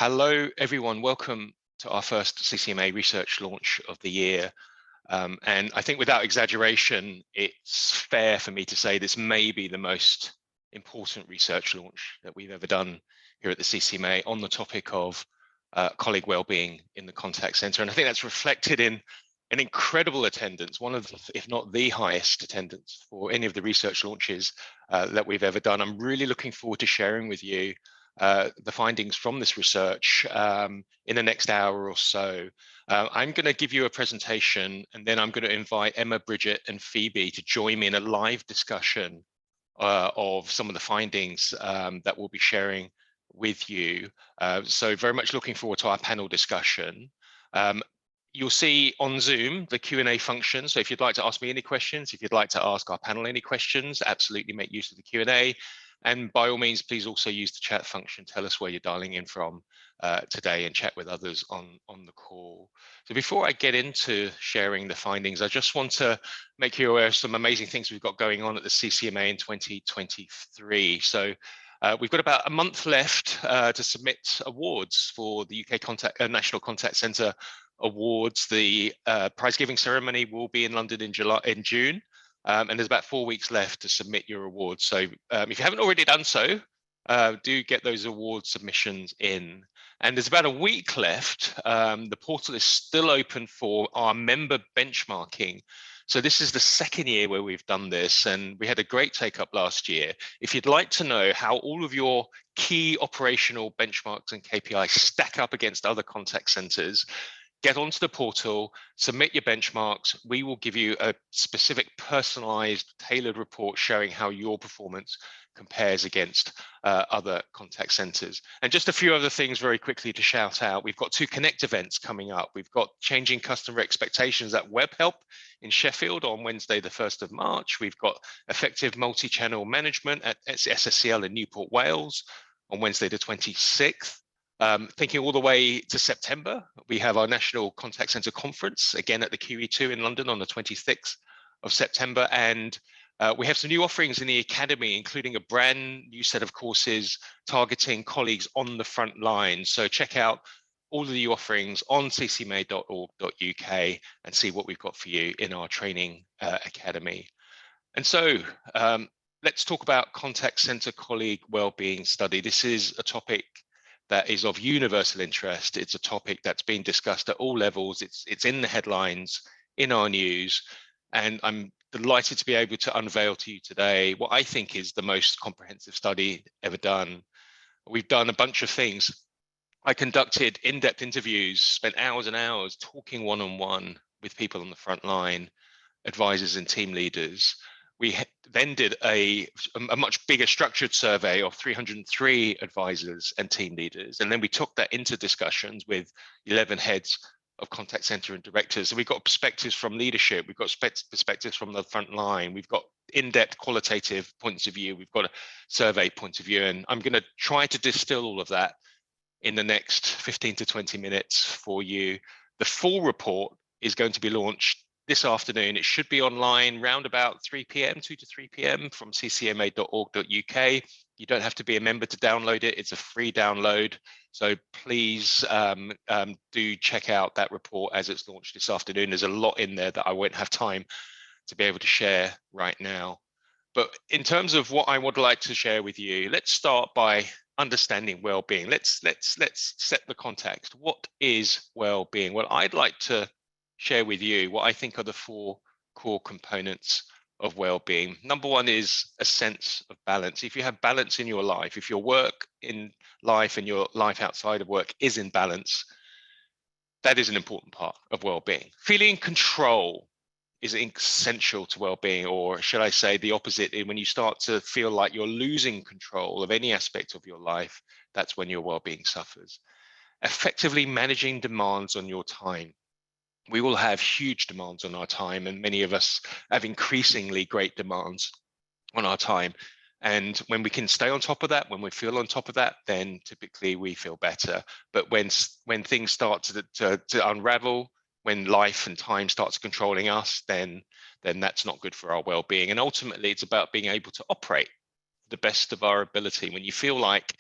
Hello, everyone. Welcome to our first CCMA research launch of the year. And I think without exaggeration, it's fair for me to say this may be the most important research launch that we've ever done here at the CCMA on the topic of colleague wellbeing in the contact center. And I think that's reflected in an incredible attendance, one of, if not the highest attendance for any of the research launches that we've ever done. I'm really looking forward to sharing with you the findings from this research in the next hour or so. I'm going to give you a presentation, and then I'm going to invite Emma, Bridget, and Phoebe to join me in a live discussion of some of the findings that we'll be sharing with you. So very much looking forward to our panel discussion. You'll see on Zoom the Q&A function. So if you'd like to ask me any questions, if you'd like to ask our panel any questions, absolutely make use of the Q&A. And by all means, please also use the chat function. Tell us where you're dialing in from today and chat with others on the call. So before I get into sharing the findings, I just want to make you aware of some amazing things we've got going on at the CCMA in 2023. So we've got about a month left to submit awards for the UK National Contact Centre Awards. The prize giving ceremony will be in London in June. And there's about 4 weeks left to submit your awards. So if you haven't already done so, do get those award submissions in. And there's about a week left. The portal is still open for our member benchmarking. So this is the second year where we've done this, and we had a great take up last year. If you'd like to know how all of your key operational benchmarks and KPIs stack up against other contact centers, get onto the portal, submit your benchmarks. We will give you a specific personalized, tailored report showing how your performance compares against other contact centers. And just a few other things very quickly to shout out. We've got 2 Connect events coming up. We've got Changing Customer Expectations at WebHelp in Sheffield on Wednesday, the 1st of March. We've got Effective Multi-Channel Management at SSCL in Newport, Wales on Wednesday, the 26th. Thinking all the way to September, we have our National Contact Centre Conference, again at the QE2 in London on the 26th of September. And we have some new offerings in the Academy, including a brand new set of courses targeting colleagues on the front line. So check out all of the new offerings on ccma.org.uk and see what we've got for you in our training academy. And so let's talk about contact centre colleague wellbeing study. This is a topic that is of universal interest. It's a topic that's been discussed at all levels. It's in the headlines, in our news, and I'm delighted to be able to unveil to you today what I think is the most comprehensive study ever done. We've done a bunch of things. I conducted in-depth interviews, spent hours and hours talking one-on-one with people on the front line, advisors and team leaders. We then did a much bigger structured survey of 303 advisors and team leaders. And then we took that into discussions with 11 heads of contact center and directors. So we've got perspectives from leadership. We've got perspectives from the front line. We've got in-depth qualitative points of view. We've got a survey point of view. And I'm going to try to distill all of that in the next 15 to 20 minutes for you. The full report is going to be launched this afternoon. It should be online round about 3 p.m, 2 to 3 p.m. from ccma.org.uk. You don't have to be a member to download it. It's a free download. So please do check out that report as it's launched this afternoon. There's a lot in there that I won't have time to be able to share right now. But in terms of what I would like to share with you, let's start by understanding well-being. Let's set the context. What is well-being? Well, I'd like to share with you what I think are the 4 core components of well-being. Number 1 is a sense of balance. If you have balance in your life, if your work in life and your life outside of work is in balance, that is an important part of well-being. Feeling control is essential to well-being, or should I say the opposite? When you start to feel like you're losing control of any aspect of your life, that's when your well-being suffers. Effectively managing demands on your time. We will have huge demands on our time, and many of us have increasingly great demands on our time. And when we can stay on top of that, when we feel on top of that, then typically we feel better. But when things start to unravel, when life and time starts controlling us, then that's not good for our well-being. And ultimately, it's about being able to operate the best of our ability. When you feel like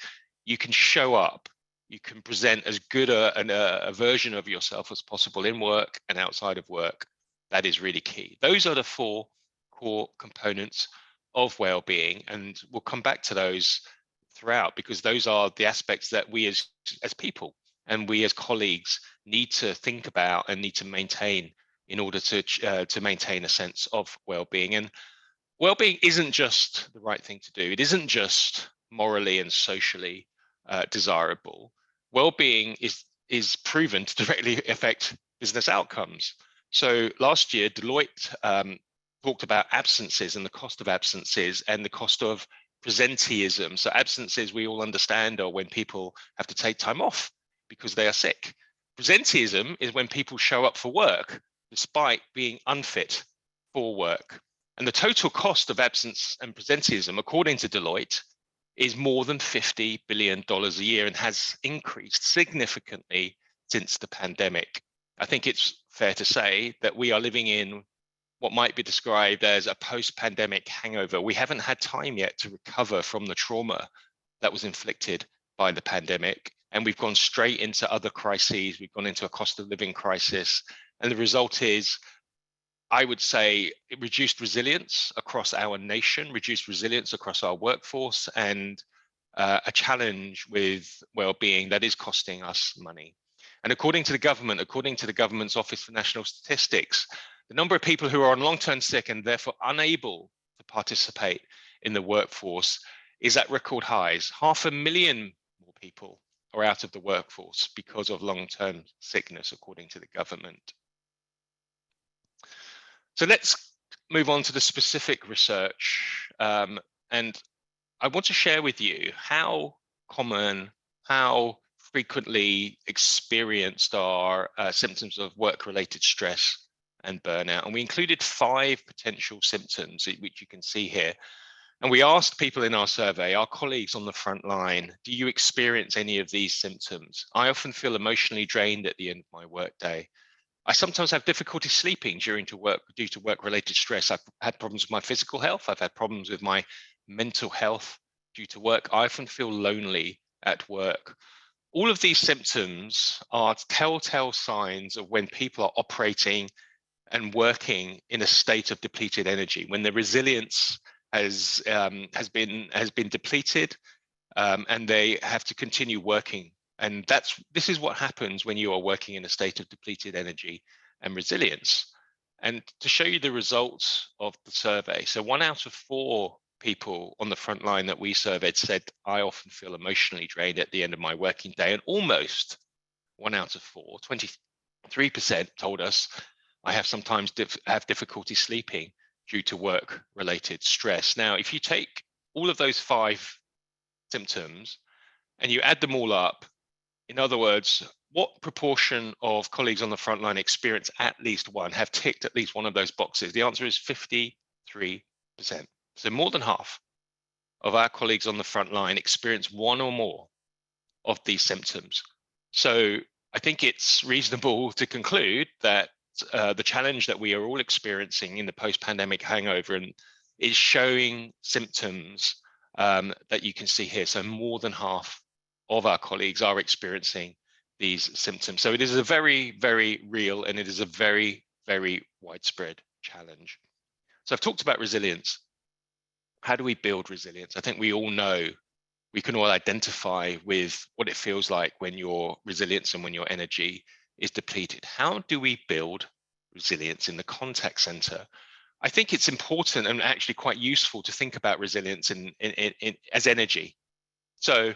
you can show up, you can present as good a version of yourself as possible in work and outside of work. That is really key. Those are the 4 core components of well-being, and we'll come back to those throughout, because those are the aspects that we as people and we as colleagues need to think about and need to maintain in order to maintain a sense of well-being. And well-being isn't just the right thing to do. It isn't just morally and socially desirable. Well-being is proven to directly affect business outcomes. So last year, Deloitte talked about absences and the cost of absences and the cost of presenteeism. So absences, we all understand, are when people have to take time off because they are sick. Presenteeism is when people show up for work despite being unfit for work. And the total cost of absence and presenteeism, according to Deloitte, is more than $50 billion a year and has increased significantly since the pandemic. I think it's fair to say that we are living in what might be described as a post-pandemic hangover. We haven't had time yet to recover from the trauma that was inflicted by the pandemic. And we've gone straight into other crises. We've gone into a cost of living crisis. And the result is, I would say, reduced resilience across our nation, reduced resilience across our workforce, and a challenge with well-being that is costing us money. And according to the government's Office for National Statistics, the number of people who are on long-term sick and therefore unable to participate in the workforce is at record highs. 500,000 more people are out of the workforce because of long-term sickness, according to the government. So let's move on to the specific research. And I want to share with you how common, how frequently experienced are symptoms of work-related stress and burnout. And we included 5 potential symptoms, which you can see here. And we asked people in our survey, our colleagues on the front line, do you experience any of these symptoms? I often feel emotionally drained at the end of my workday. I sometimes have difficulty sleeping due to work-related stress. I've had problems with my physical health. I've had problems with my mental health due to work. I often feel lonely at work. All of these symptoms are telltale signs of when people are operating and working in a state of depleted energy, when the resilience has been depleted, and they have to continue working. And this is what happens when you are working in a state of depleted energy and resilience. And to show you the results of the survey, so 1 out of 4 people on the front line that we surveyed said, I often feel emotionally drained at the end of my working day. And almost 1 out of 4, 23% told us, I have sometimes have difficulty sleeping due to work-related stress. Now, if you take all of those 5 symptoms and you add them all up, in other words, what proportion of colleagues on the front line experience at least one, have ticked at least one of those boxes? The answer is 53%. So more than half of our colleagues on the front line experience one or more of these symptoms. So I think it's reasonable to conclude that the challenge that we are all experiencing in the post-pandemic hangover is showing symptoms that you can see here. So more than half of our colleagues are experiencing these symptoms. So it is a very, very real, and it is a very, very widespread challenge. So I've talked about resilience. How do we build resilience? I think we all know, we can all identify with what it feels like when your resilience and when your energy is depleted. How do we build resilience in the contact center? I think it's important and actually quite useful to think about resilience as energy. So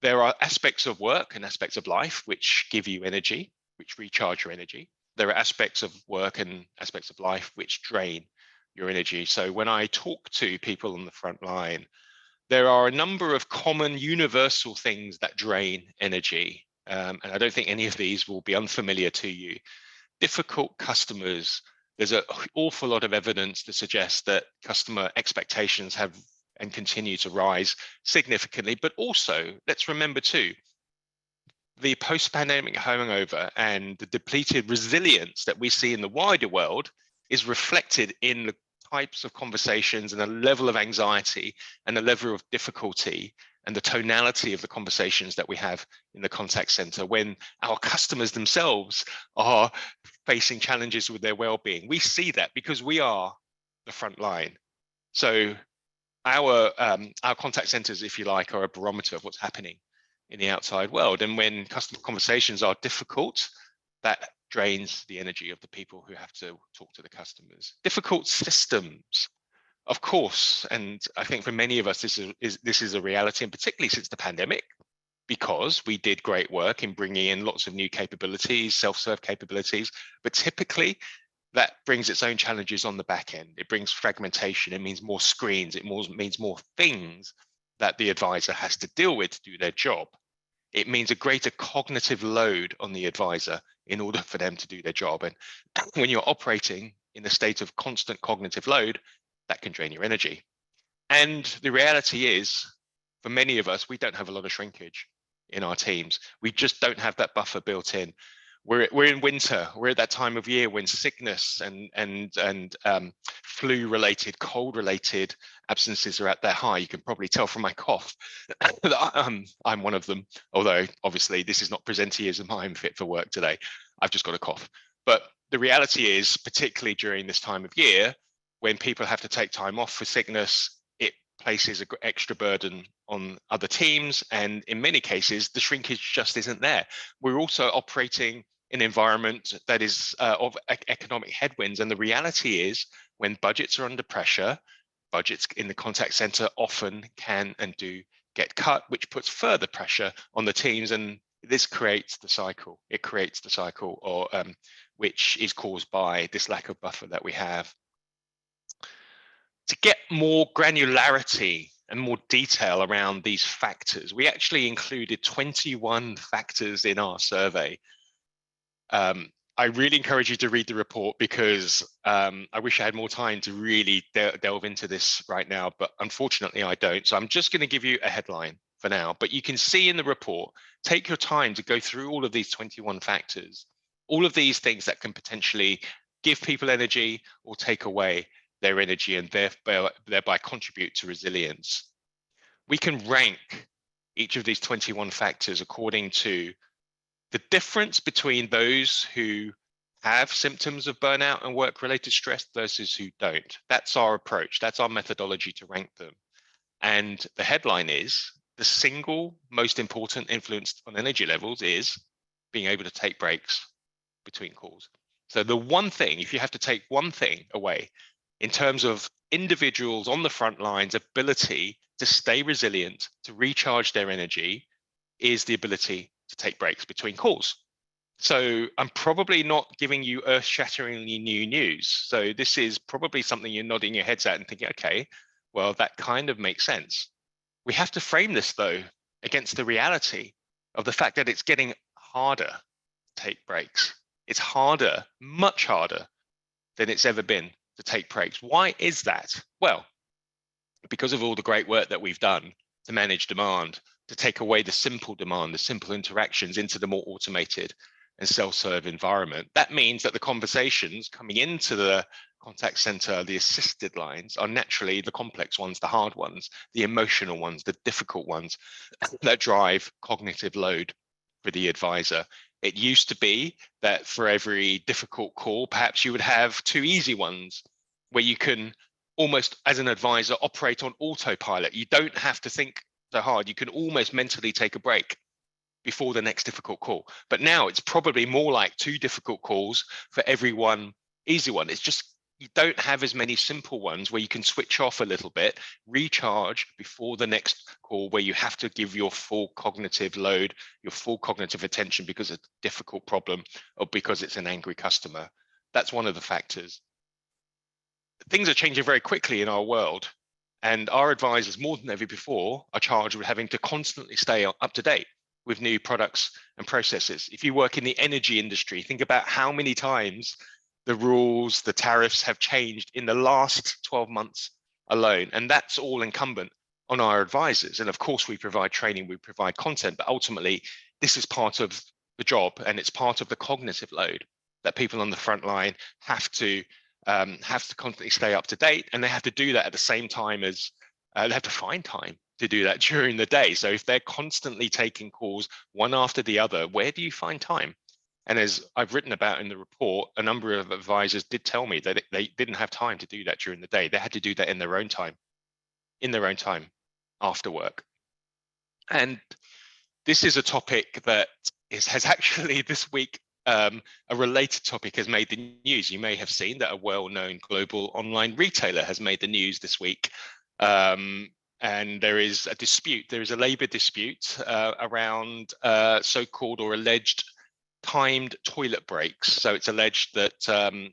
there are aspects of work and aspects of life which give you energy, which recharge your energy. There are aspects of work and aspects of life which drain your energy. So when I talk to people on the front line, there are a number of common universal things that drain energy. And I don't think any of these will be unfamiliar to you. Difficult customers. There's an awful lot of evidence to suggest that customer expectations have and continue to rise significantly. But also, let's remember too, the post-pandemic hangover and the depleted resilience that we see in the wider world is reflected in the types of conversations and the level of anxiety and the level of difficulty and the tonality of the conversations that we have in the contact center when our customers themselves are facing challenges with their well-being. We see that because we are the front line. So our contact centers, if you like, are a barometer of what's happening in the outside world. And when customer conversations are difficult, that drains the energy of the people who have to talk to the customers. Difficult systems, of course, and I think for many of us, this is a reality, and particularly since the pandemic, because we did great work in bringing in lots of new capabilities, self-serve capabilities, but typically that brings its own challenges on the back end. It brings fragmentation. It means more screens. It means more things that the advisor has to deal with to do their job. It means a greater cognitive load on the advisor in order for them to do their job. And when you're operating in a state of constant cognitive load, that can drain your energy. And the reality is, for many of us, we don't have a lot of shrinkage in our teams. We just don't have that buffer built in. We're in winter. We're at that time of year when sickness and flu-related, cold-related absences are at their high. You can probably tell from my cough that I'm one of them. Although obviously this is not presenting as I'm fit for work today. I've just got a cough. But the reality is, particularly during this time of year, when people have to take time off for sickness, it places an extra burden on other teams. And in many cases, the shrinkage just isn't there. We're also operating in an environment that is of economic headwinds. And the reality is, when budgets are under pressure, budgets in the contact center often can and do get cut, which puts further pressure on the teams. And this creates the cycle. It creates the cycle, or which is caused by this lack of buffer that we have. To get more granularity and more detail around these factors, we actually included 21 factors in our survey. I really encourage you to read the report, because I wish I had more time to really delve into this right now, but unfortunately I don't. So I'm just going to give you a headline for now, but you can see in the report, take your time to go through all of these 21 factors, all of these things that can potentially give people energy or take away their energy, and thereby contribute to resilience. We can rank each of these 21 factors according to the difference between those who have symptoms of burnout and work-related stress versus who don't. That's our approach. That's our methodology to rank them. And the headline is, the single most important influence on energy levels is being able to take breaks between calls. So the one thing, if you have to take one thing away in terms of individuals on the front lines' ability to stay resilient, to recharge their energy, is the ability to take breaks between calls. So I'm probably not giving you earth-shatteringly new news. So this is probably something you're nodding your heads at and thinking, okay, well, that kind of makes sense. We have to frame this, though, against the reality of the fact that it's getting harder to take breaks. It's harder, much harder than it's ever been to take breaks. Why is that? Well, because of all the great work that we've done to manage demand, to take away the simple demand, the simple interactions into the more automated and self-serve environment. That means that the conversations coming into the contact center, the assisted lines, are naturally the complex ones, the hard ones, the emotional ones, the difficult ones that drive cognitive load for the advisor. It used to be that for every difficult call, perhaps you would have two easy ones where you can almost, as an advisor, operate on autopilot. You don't have to think so hard. You can almost mentally take a break before the next difficult call. But now it's probably more like two difficult calls for every one easy one. It's just, you don't have as many simple ones where you can switch off a little bit, recharge before the next call where you have to give your full cognitive load, your full cognitive attention because it's a difficult problem or because it's an angry customer. That's one of the factors. Things are changing very quickly in our world, and our advisors, more than ever before, are charged with having to constantly stay up to date with new products and processes. If you work in the energy industry, think about how many times the rules, the tariffs have changed in the last 12 months alone. And that's all incumbent on our advisors. And of course, we provide training, we provide content, but ultimately, this is part of the job, and it's part of the cognitive load that people on the front line have to constantly stay up to date, and they have to do that at the same time as They have to find time to do that during the day. So if they're constantly taking calls one after the other, where do you find time? And as I've written about in the report, a number of advisors did tell me that they didn't have time to do that during the day. They had to do that in their own time, after work. And this is a topic that has actually this week, a related topic has made the news. You may have seen that a well-known global online retailer has made the news this week. And there is a dispute. There is a labor dispute around so-called or alleged timed toilet breaks. So it's alleged that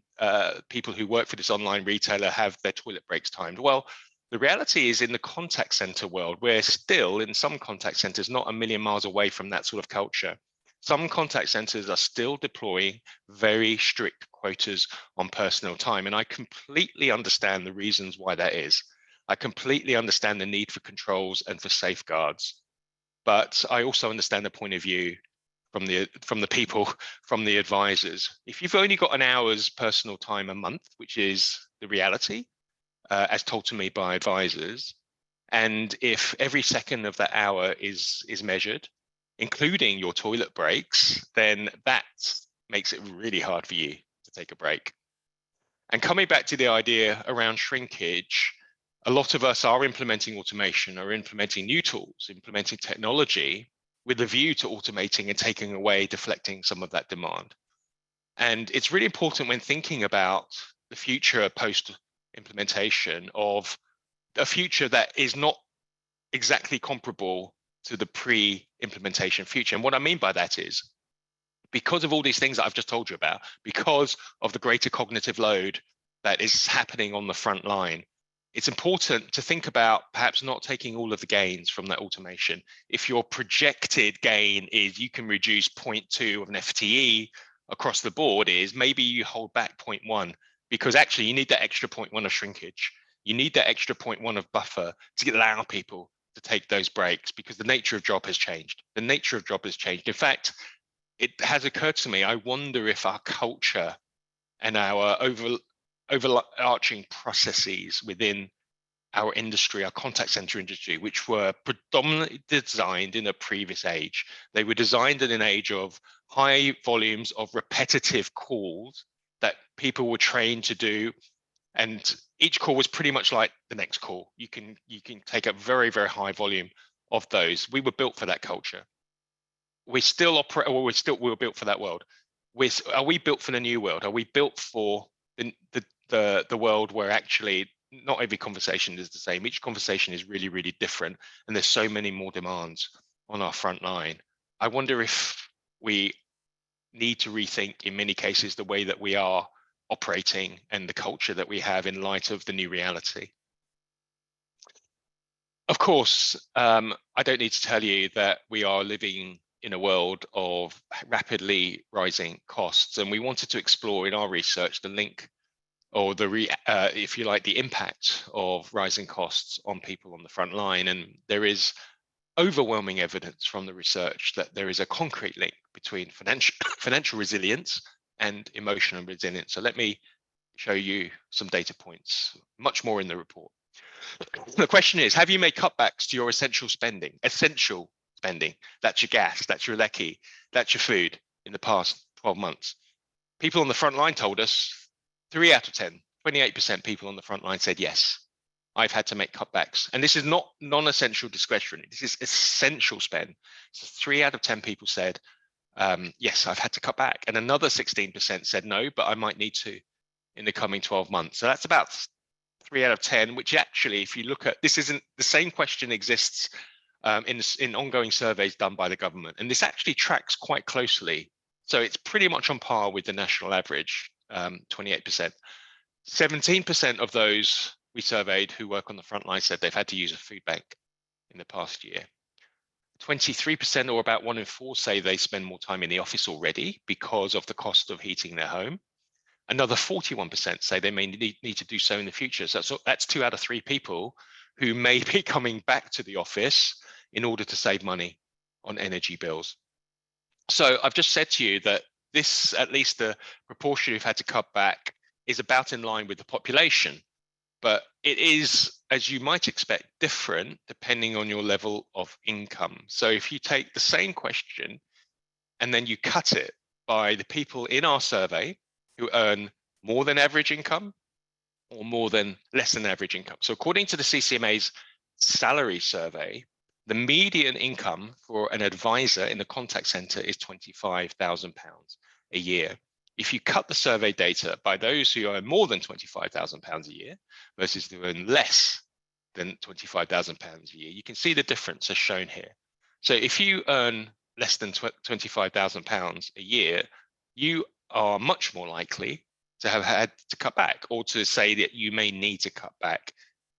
people who work for this online retailer have their toilet breaks timed. Well, the reality is, in the contact center world, we're still, in some contact centers, not a million miles away from that sort of culture. Some contact centers are still deploying very strict quotas on personal time. And I completely understand the reasons why that is. I completely understand the need for controls and for safeguards. But I also understand the point of view from the people, from the advisors. If you've only got an hour's personal time a month, which is the reality, as told to me by advisors, and if every second of that hour is measured, including your toilet breaks, then that makes it really hard for you to take a break. And coming back to the idea around shrinkage, a lot of us are implementing automation, or implementing new tools, implementing technology with a view to automating and taking away, deflecting some of that demand. And it's really important when thinking about the future post implementation of a future that is not exactly comparable to the pre-implementation future. And what I mean by that is, because of all these things that I've just told you about, because of the greater cognitive load that is happening on the front line, it's important to think about perhaps not taking all of the gains from that automation. If your projected gain is you can reduce 0.2 of an FTE across the board, is maybe you hold back 0.1, because actually you need that extra 0.1 of shrinkage. You need that extra 0.1 of buffer to allow people to take those breaks, because the nature of job has changed. The nature of job has changed. In fact, it has occurred to me, I wonder if our culture and our overarching processes within our industry, our contact center industry, which were predominantly designed in a previous age. They were designed in an age of high volumes of repetitive calls that people were trained to do. And each call was pretty much like the next call. You can take a very, very high volume of those. We were built for that culture. We still operate, or we were built for that world. Are we built for the new world? Are we built for the world where actually not every conversation is the same? Each conversation is really, really different, and there's so many more demands on our front line. I wonder if we need to rethink, in many cases, the way that we are operating and the culture that we have in light of the new reality. Of course, I don't need to tell you that we are living in a world of rapidly rising costs, and we wanted to explore in our research the link, or if you like, the impact of rising costs on people on the front line. And there is overwhelming evidence from the research that there is a concrete link between financial resilience and emotional resilience. So let me show you some data points, much more in the report. The question is, have you made cutbacks to your essential spending? Essential spending, that's your gas, that's your lecky, that's your food, in the past 12 months. People on the front line told us 3 out of 10, 28% people on the front line said, yes, I've had to make cutbacks. And this is not non-essential discretionary, this is essential spend. So 3 out of 10 people said, yes, I've had to cut back. And another 16% said no, but I might need to in the coming 12 months. So that's about 3 out of 10, which actually, if you look at, this isn't, the same question exists in ongoing surveys done by the government. And this actually tracks quite closely. So it's pretty much on par with the national average, 28%. 17% of those we surveyed who work on the front line said they've had to use a food bank in the past year. 23%, or about 1 in 4, say they spend more time in the office already because of the cost of heating their home. Another 41% say they may need to do so in the future. So that's 2 out of 3 people who may be coming back to the office in order to save money on energy bills. So I've just said to you that this, at least the proportion who've had to cut back, is about in line with the population. But it is as you might expect, different depending on your level of income. So if you take the same question and then you cut it by the people in our survey who earn more than average income or less than average income. So according to the CCMA's salary survey, the median income for an advisor in the contact center is £25,000 a year. If you cut the survey data by those who earn more than £25,000 a year versus who earn less than £25,000 a year, you can see the difference as shown here. So if you earn less than £25,000 a year, you are much more likely to have had to cut back, or to say that you may need to cut back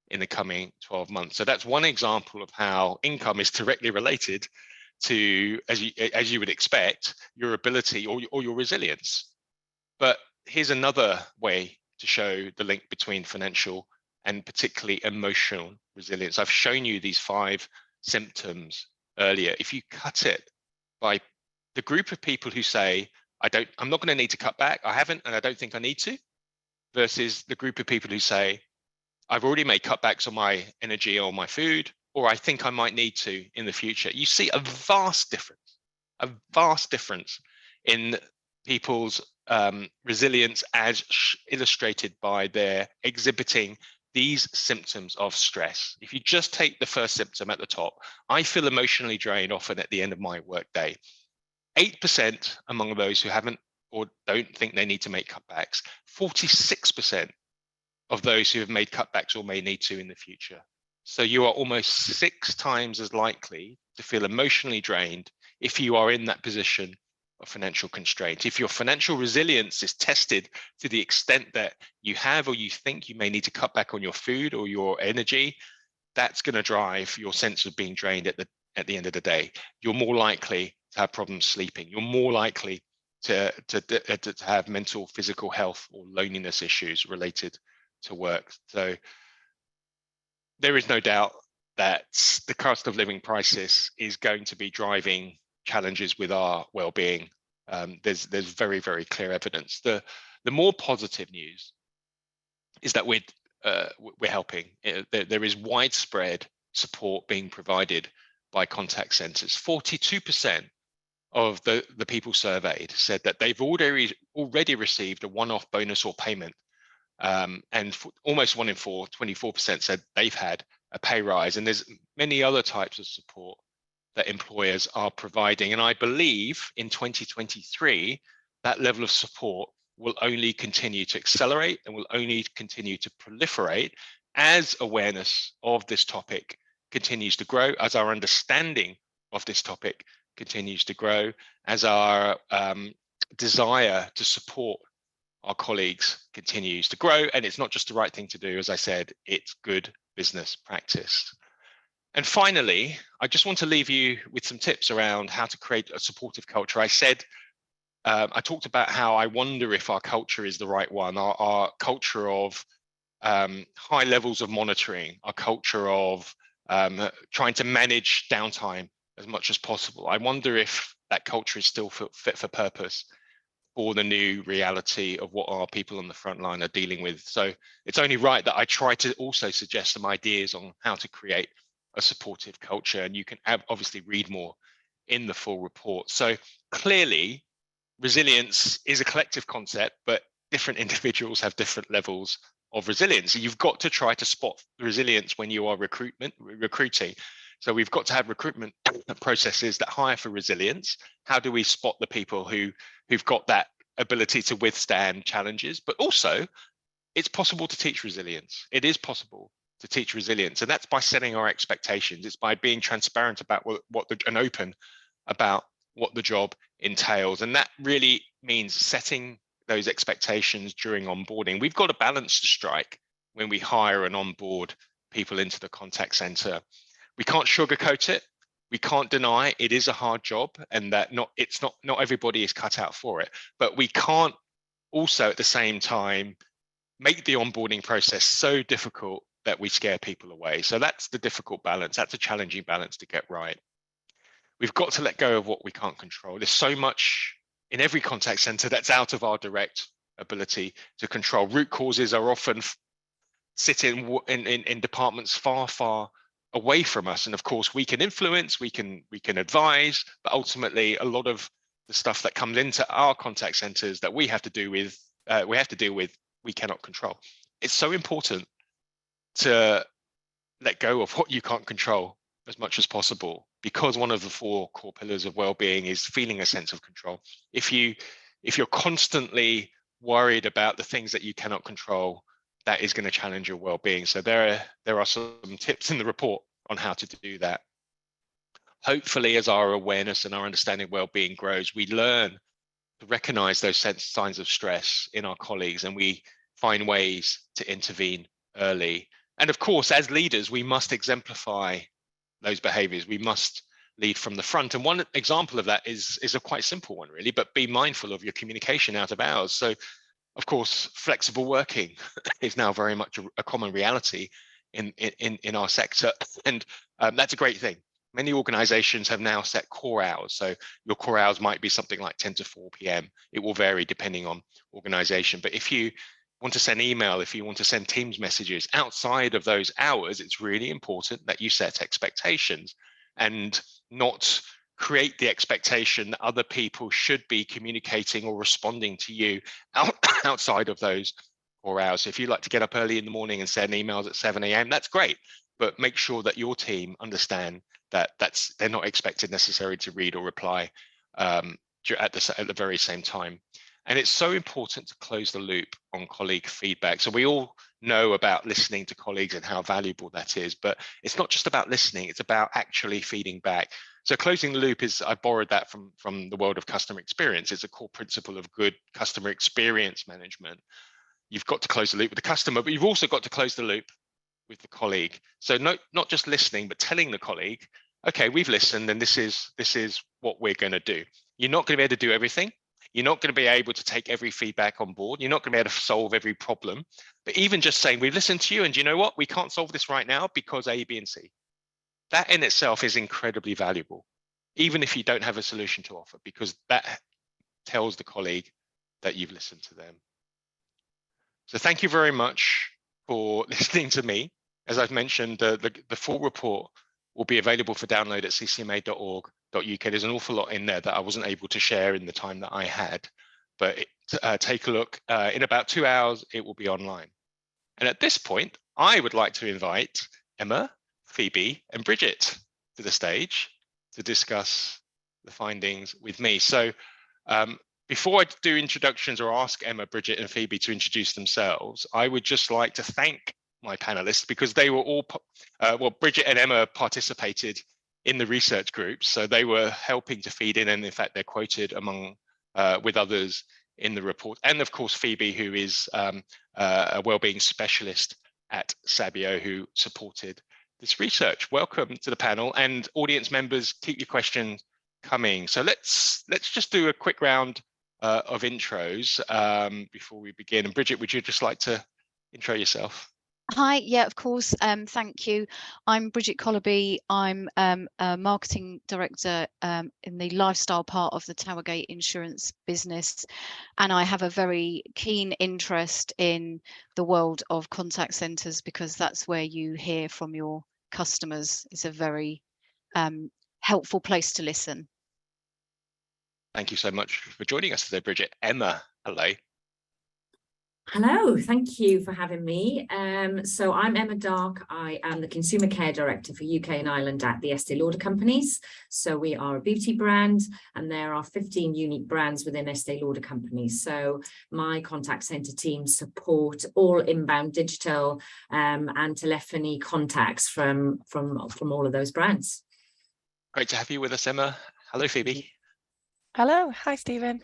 in the coming 12 months. So that's one example of how income is directly related to, as you would expect, your ability or your resilience. But here's another way to show the link between financial and particularly emotional resilience. I've shown you these 5 symptoms earlier. If you cut it by the group of people who say, I'm not going to need to cut back, I haven't, and I don't think I need to, versus the group of people who say, I've already made cutbacks on my energy or my food, or I think I might need to in the future. You see a vast difference in people's resilience as illustrated by their exhibiting these symptoms of stress. If you just take the first symptom at the top, I feel emotionally drained often at the end of my workday. 8% among those who haven't or don't think they need to make cutbacks, 46% of those who have made cutbacks or may need to in the future. So you are almost 6 times as likely to feel emotionally drained if you are in that position of financial constraint. If your financial resilience is tested to the extent that you have or you think you may need to cut back on your food or your energy, that's going to drive your sense of being drained at the end of the day. You're more likely to have problems sleeping. You're more likely to have mental, physical health or loneliness issues related to work. So there is no doubt that the cost of living crisis is going to be driving challenges with our well-being. There's very, very clear evidence. The more positive news is that we're helping. There is widespread support being provided by contact centers. 42% of the people surveyed said that they've already received a one-off bonus or payment. And almost 1 in 4, 24% said they've had a pay rise. And there's many other types of support that employers are providing. And I believe in 2023, that level of support will only continue to accelerate and will only continue to proliferate as awareness of this topic continues to grow, as our understanding of this topic continues to grow, as our desire to support our colleagues continues to grow. And it's not just the right thing to do, as I said, it's good business practice. And finally, I just want to leave you with some tips around how to create a supportive culture. I talked about how I wonder if our culture is the right one, our culture of high levels of monitoring, our culture of trying to manage downtime as much as possible. I wonder if that culture is still fit for purpose for the new reality of what our people on the front line are dealing with. So it's only right that I try to also suggest some ideas on how to create a supportive culture, and you can obviously read more in the full report. So clearly, resilience is a collective concept, but different individuals have different levels of resilience. So you've got to try to spot resilience when you are recruiting. So we've got to have recruitment processes that hire for resilience. How do we spot the people who've got that ability to withstand challenges? But also, it's possible to teach resilience. It is possible to teach resilience, and that's by setting our expectations. It's by being transparent about and open about what the job entails, and that really means setting those expectations during onboarding. We've got a balance to strike when we hire and onboard people into the contact center. We can't sugarcoat it. We can't deny it is a hard job, and that not everybody is cut out for it. But we can't also at the same time make the onboarding process so difficult that we scare people away. So that's the difficult balance. That's a challenging balance to get right. We've got to let go of what we can't control. There's so much in every contact center that's out of our direct ability to control. Root causes are often sit in departments far away from us. And of course, we can influence, we can advise, but ultimately, a lot of the stuff that comes into our contact centers that we have to deal with, we cannot control. It's so important to let go of what you can't control as much as possible, because one of the 4 core pillars of well-being is feeling a sense of control. If you're constantly worried about the things that you cannot control, that is going to challenge your well-being. So there are some tips in the report on how to do that. Hopefully, as our awareness and our understanding of well-being grows, we learn to recognize those signs of stress in our colleagues, and we find ways to intervene early. And of course, as leaders, we must exemplify those behaviors. We must lead from the front. And one example of that is a quite simple one, really, but be mindful of your communication out of hours. So, of course, flexible working is now very much a common reality in our sector, and that's a great thing. Many organizations have now set core hours. So your core hours might be something like 10 to 4 p.m. It will vary depending on organization. But if you want to send email, if you want to send Teams messages outside of those hours, it's really important that you set expectations and not create the expectation that other people should be communicating or responding to you outside of those 4 hours. So if you like to get up early in the morning and send emails at 7 a.m., that's great. But make sure that your team understand that they're not expected necessarily to read or reply at the very same time. And it's so important to close the loop on colleague feedback. So we all know about listening to colleagues and how valuable that is, but it's not just about listening, it's about actually feeding back. So closing the loop I borrowed that from the world of customer experience. It's a core principle of good customer experience management. You've got to close the loop with the customer, but you've also got to close the loop with the colleague. So not just listening, but telling the colleague, okay, we've listened and this is what we're going to do. You're not going to be able to do everything. You're not going to be able to take every feedback on board. You're not going to be able to solve every problem. But even just saying, we've listened to you, and you know what? We can't solve this right now because A, B, and C. That in itself is incredibly valuable, even if you don't have a solution to offer, because that tells the colleague that you've listened to them. So thank you very much for listening to me. As I've mentioned, the full report will be available for download at ccma.org.uk. There's an awful lot in there that I wasn't able to share in the time that I had, but take a look. In about 2 hours, it will be online. And at this point, I would like to invite Emma, Phoebe, and Bridget to the stage to discuss the findings with me. So before I do introductions or ask Emma, Bridget, and Phoebe to introduce themselves, I would just like to thank my panelists, because they were all, Bridget and Emma participated in the research groups, so they were helping to feed in, and in fact, they're quoted among with others in the report. And of course, Phoebe, who is a wellbeing specialist at Sabio, who supported this research. Welcome to the panel, and audience members, keep your questions coming. So let's just do a quick round of intros before we begin. And Bridget, would you just like to intro yourself? Hi, yeah, of course. Thank you. I'm Bridget Collerby. I'm a marketing director in the lifestyle part of the Towergate insurance business, and I have a very keen interest in the world of contact centres, because that's where you hear from your customers. It's a very helpful place to listen. Thank you so much for joining us today, Bridget. Emma, hello. Hello, thank you for having me. So I'm Emma Dark. I am the Consumer Care Director for UK and Ireland at the Estee Lauder Companies. So we are a beauty brand, and there are 15 unique brands within Estee Lauder Companies. So my contact centre team support all inbound digital and telephony contacts from all of those brands. Great to have you with us, Emma. Hello, Phoebe. Hello, hi Stephen.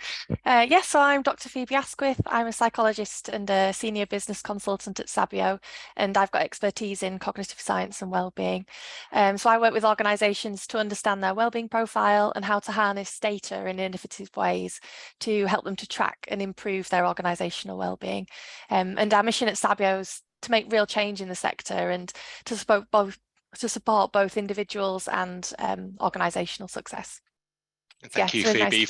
Yes, so I'm Dr. Phoebe Asquith. I'm a psychologist and a senior business consultant at Sabio, and I've got expertise in cognitive science and wellbeing. So I work with organisations to understand their wellbeing profile and how to harness data in innovative ways to help them to track and improve their organisational wellbeing. And our mission at Sabio is to make real change in the sector and to support both individuals and organisational success. Thank you, Phoebe,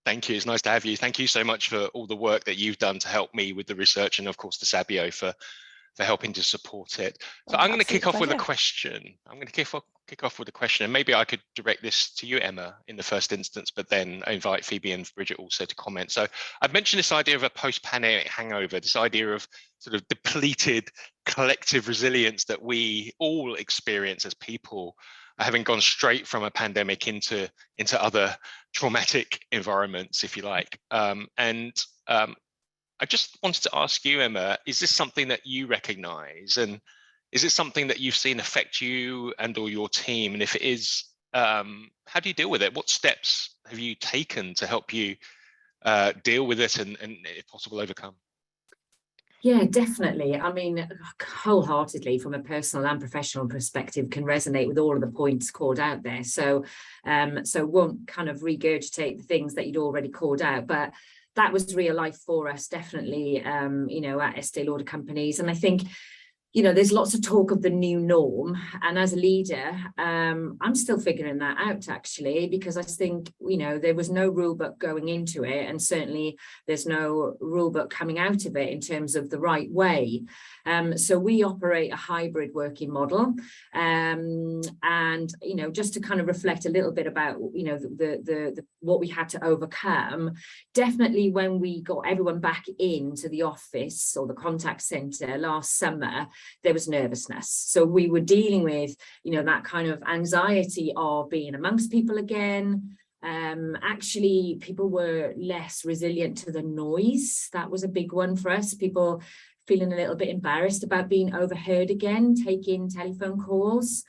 thank you. It's nice to have you. Thank you so much for all the work that you've done to help me with the research, and of course, the Sabio for for helping to support it. So Oh, I'm going to kick off with a pleasure. question. I'm going to kick off with a question, and maybe I could direct this to you, Emma, in the first instance, but then invite Phoebe and Bridget also to comment. So I've mentioned this idea of a post-pandemic hangover, this idea of sort of depleted collective resilience that we all experience as people, having gone straight from a pandemic into other traumatic environments, if you like. I just wanted to ask you, Emma, is this something that you recognize, and is it something that you've seen affect you and or your team? And if it is, how do you deal with it? What steps have you taken to help you deal with it and if possible, overcome? Yeah, definitely. I mean, wholeheartedly, from a personal and professional perspective, can resonate with all of the points called out there. So, won't kind of regurgitate the things that you'd already called out, but that was real life for us, definitely, at Estee Lauder Companies. And I think, there's lots of talk of the new norm. And as a leader, I'm still figuring that out, actually, because I think, there was no rule book going into it. And certainly there's no rule book coming out of it in terms of the right way. So we operate a hybrid working model. And, just to kind of reflect a little bit about, the what we had to overcome, definitely when we got everyone back into the office or the contact center last summer, there was nervousness. So we were dealing with, that kind of anxiety of being amongst people again. Actually, people were less resilient to the noise. That was a big one for us. People feeling a little bit embarrassed about being overheard again, taking telephone calls.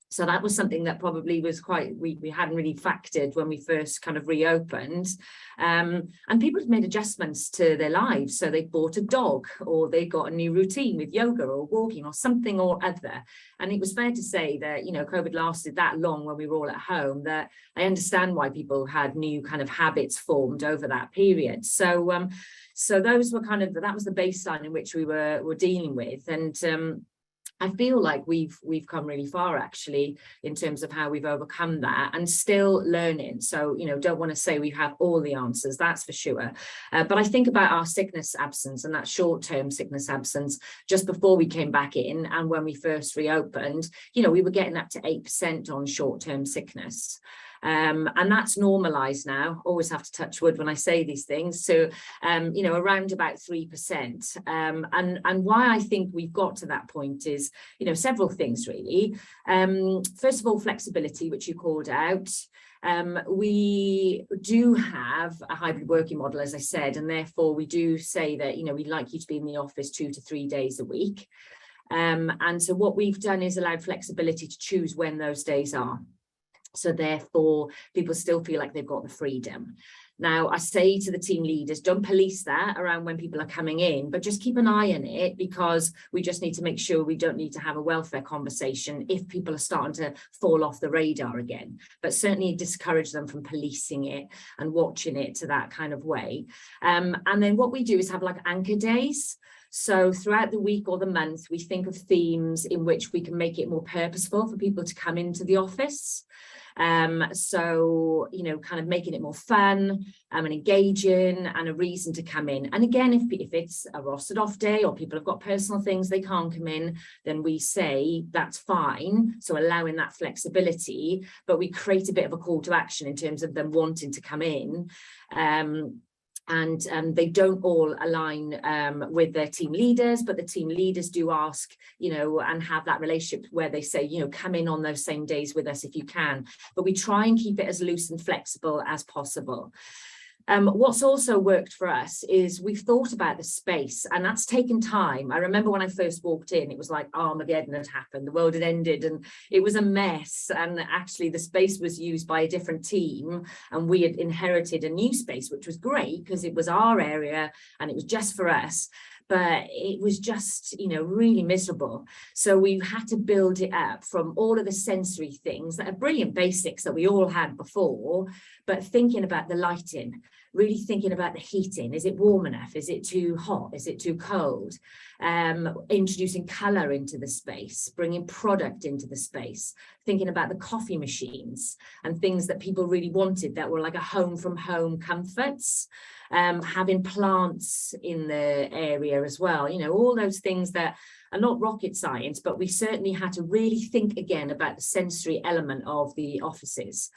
So that was something that probably was we hadn't really factored when we first kind of reopened. And people had made adjustments to their lives. So they bought a dog, or they got a new routine with yoga or walking or something or other. And it was fair to say that, COVID lasted that long when we were all at home, that I understand why people had new kind of habits formed over that period. So those were that was the baseline in which we were dealing with. And I feel like we've come really far, actually, in terms of how we've overcome that, and still learning. So, don't want to say we have all the answers, that's for sure. But I think about our sickness absence and that short-term sickness absence just before we came back in, and when we first reopened, we were getting up to 8% on short-term sickness. And that's normalized now. Always have to touch wood when I say these things. So, around about 3%. And why I think we've got to that point is, several things really. First of all, flexibility, which you called out. We do have a hybrid working model, as I said, and therefore we do say that, we'd like you to be in the office 2 to 3 days a week. And so what we've done is allowed flexibility to choose when those days are. So therefore, people still feel like they've got the freedom. Now, I say to the team leaders, don't police that around when people are coming in, but just keep an eye on it, because we just need to make sure we don't need to have a welfare conversation if people are starting to fall off the radar again. But certainly discourage them from policing it and watching it to that kind of way. And then what we do is have like anchor days. So throughout the week or the month, we think of themes in which we can make it more purposeful for people to come into the office. So, kind of making it more fun and engaging, and a reason to come in. And again, if it's a rostered off day, or people have got personal things they can't come in, then we say that's fine. So allowing that flexibility, but we create a bit of a call to action in terms of them wanting to come in. And they don't all align with their team leaders, but the team leaders do ask, and have that relationship where they say, come in on those same days with us if you can. But we try and keep it as loose and flexible as possible. What's also worked for us is we've thought about the space, and that's taken time. I remember when I first walked in, it was like Armageddon had happened, the world had ended, and it was a mess. And actually the space was used by a different team, and we had inherited a new space, which was great because it was our area and it was just for us. But it was just, really miserable. So we had to build it up from all of the sensory things that are brilliant basics that we all had before, but thinking about the lighting, really thinking about the heating. Is it warm enough? Is it too hot? Is it too cold? Introducing colour into the space, bringing product into the space, thinking about the coffee machines and things that people really wanted that were like a home from home comforts, having plants in the area as well, you know, all those things that are not rocket science, but we certainly had to really think again about the sensory element of the offices.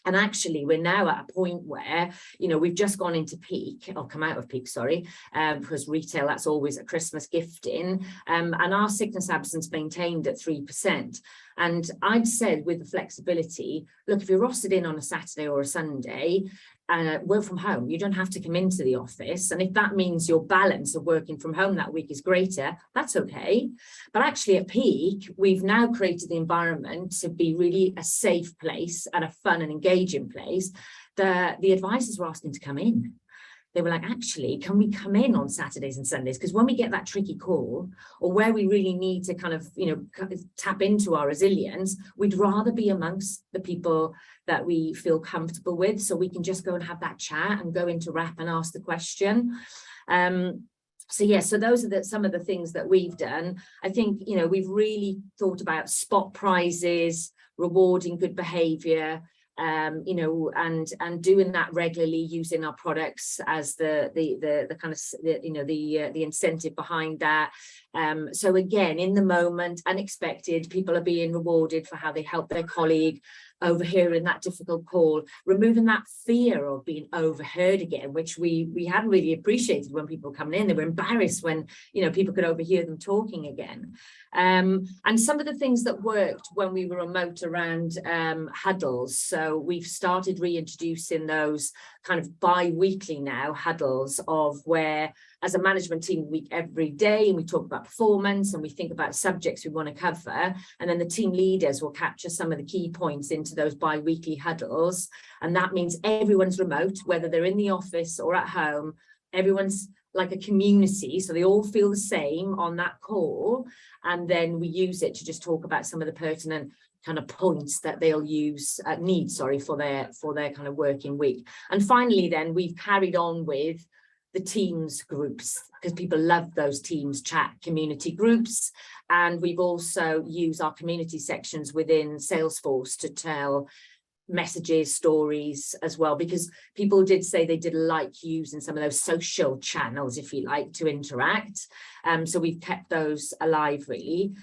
And actually, we're now at a point where, you know, we've just gone into peak, or come out of peak, sorry, because retail, that's always a Christmas gifting, and our sickness absence maintained at 3%. And I'd said with the flexibility, look, if you're rostered in on a Saturday or a Sunday, work from home, you don't have to come into the office. And if that means your balance of working from home that week is greater, that's okay. But actually at peak, we've now created the environment to be really a safe place and a fun and engaging place. The advisors were asking to come in. They were like, actually, can we come in on Saturdays and Sundays? Because when we get that tricky call, or where we really need to kind of, you know, tap into our resilience, we'd rather be amongst the people that we feel comfortable with, so we can just go and have that chat and go into wrap and ask the question. So yeah, so those are some of the things that we've done. I think, you know, we've really thought about spot prizes, rewarding good behaviour, you know, and doing that regularly, using our products as the kind of, you know, the incentive behind that. So again, in the moment, unexpected, people are being rewarded for how they help their colleague, overhearing that difficult call, removing that fear of being overheard again, which we hadn't really appreciated when people come in. They were embarrassed when, you know, people could overhear them talking again. And some of the things that worked when we were remote around huddles. So we've started reintroducing those kind of bi-weekly now huddles of where, as a management team, we every day, and we talk about performance and we think about subjects we want to cover, and then the team leaders will capture some of the key points into those bi-weekly huddles. And that means everyone's remote, whether they're in the office or at home, everyone's like a community, so they all feel the same on that call. And then we use it to just talk about some of the pertinent kind of points that they'll need for their kind of working week. And finally, then we've carried on with the Teams groups, because people love those Teams chat community groups. And we've also used our community sections within Salesforce to tell messages, stories as well, because people did say they did like using some of those social channels, if you like, to interact. So we've kept those alive, really.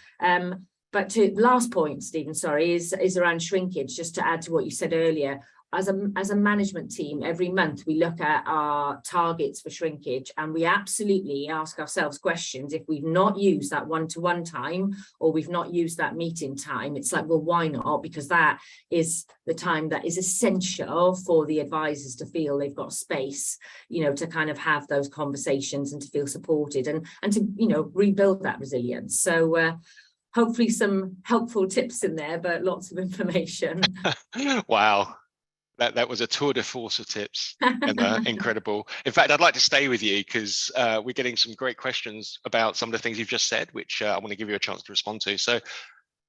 But to last point, Stephen, sorry, is around shrinkage, just to add to what you said earlier. As a management team, every month we look at our targets for shrinkage, and we absolutely ask ourselves questions. If we've not used that one-to-one time, or we've not used that meeting time, it's like, well, why not? Because that is the time that is essential for the advisors to feel they've got space, you know, to kind of have those conversations and to feel supported and to, you know, rebuild that resilience. So hopefully some helpful tips in there, but lots of information. Wow. That was a tour de force of tips, Emma. Incredible. In fact, I'd like to stay with you because we're getting some great questions about some of the things you've just said, which I want to give you a chance to respond to. So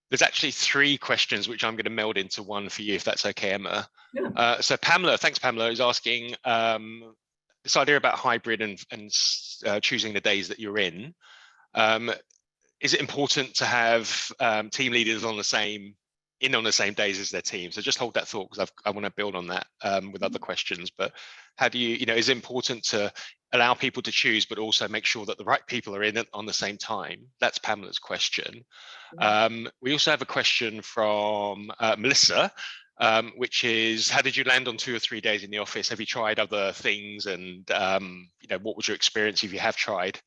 there's actually 3 questions which I'm going to meld into one for you, if that's okay, Emma. Yeah. So Pamela, thanks, Pamela, is asking this idea about hybrid and choosing the days that you're in. Is it important to have team leaders on the same days as their team? So just hold that thought, because I want to build on that with other questions. But how do you know, is it important to allow people to choose, but also make sure that the right people are in it on the same time? That's Pamela's question. We also have a question from Melissa, which is, how did you land on 2 or 3 days in the office? Have you tried other things? And you know, what was your experience if you have tried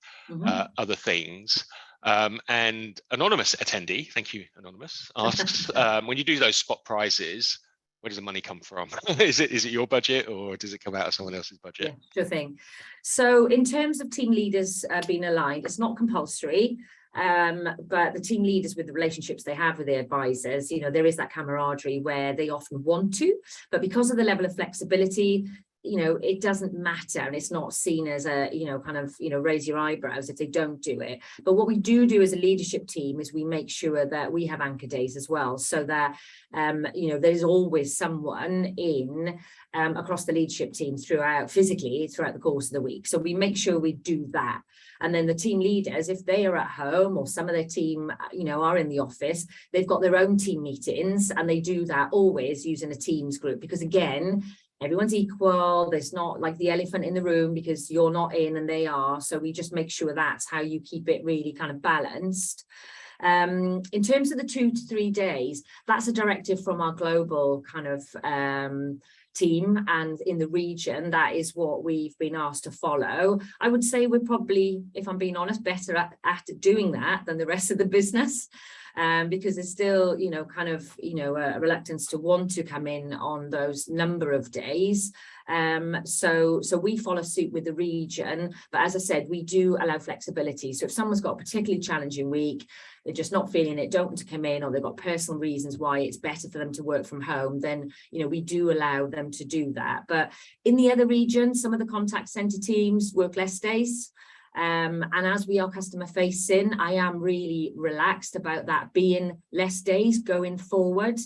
other things? And anonymous attendee, thank you, anonymous, asks, when you do those spot prizes, where does the money come from? Is it your budget, or does it come out of someone else's budget? Yeah, sure thing. So in terms of team leaders being aligned, it's not compulsory, but the team leaders, with the relationships they have with their advisors, you know, there is that camaraderie where they often want to, but because of the level of flexibility, you know, it doesn't matter, and it's not seen as a, you know, kind of, you know, raise your eyebrows if they don't do it. But what we do as a leadership team is we make sure that we have anchor days as well, so that you know, there's always someone in across the leadership team throughout the course of the week. So we make sure we do that. And then the team leaders, if they are at home or some of their team, you know, are in the office, they've got their own team meetings, and they do that always using a Teams group, because again, everyone's equal. There's not like the elephant in the room because you're not in and they are. So we just make sure that's how you keep it really kind of balanced. In terms of the 2 to 3 days, that's a directive from our global kind of team, and in the region, that is what we've been asked to follow. I would say we're probably, if I'm being honest, better at doing that than the rest of the business. Because there's still, you know, kind of, you know, a reluctance to want to come in on those number of days. So we follow suit with the region, but as I said, we do allow flexibility. So if someone's got a particularly challenging week, they're just not feeling it, don't want to come in, or they've got personal reasons why it's better for them to work from home, then, you know, we do allow them to do that. But in the other regions, some of the contact center teams work less days. And as we are customer facing, I am really relaxed about that being less days going forward.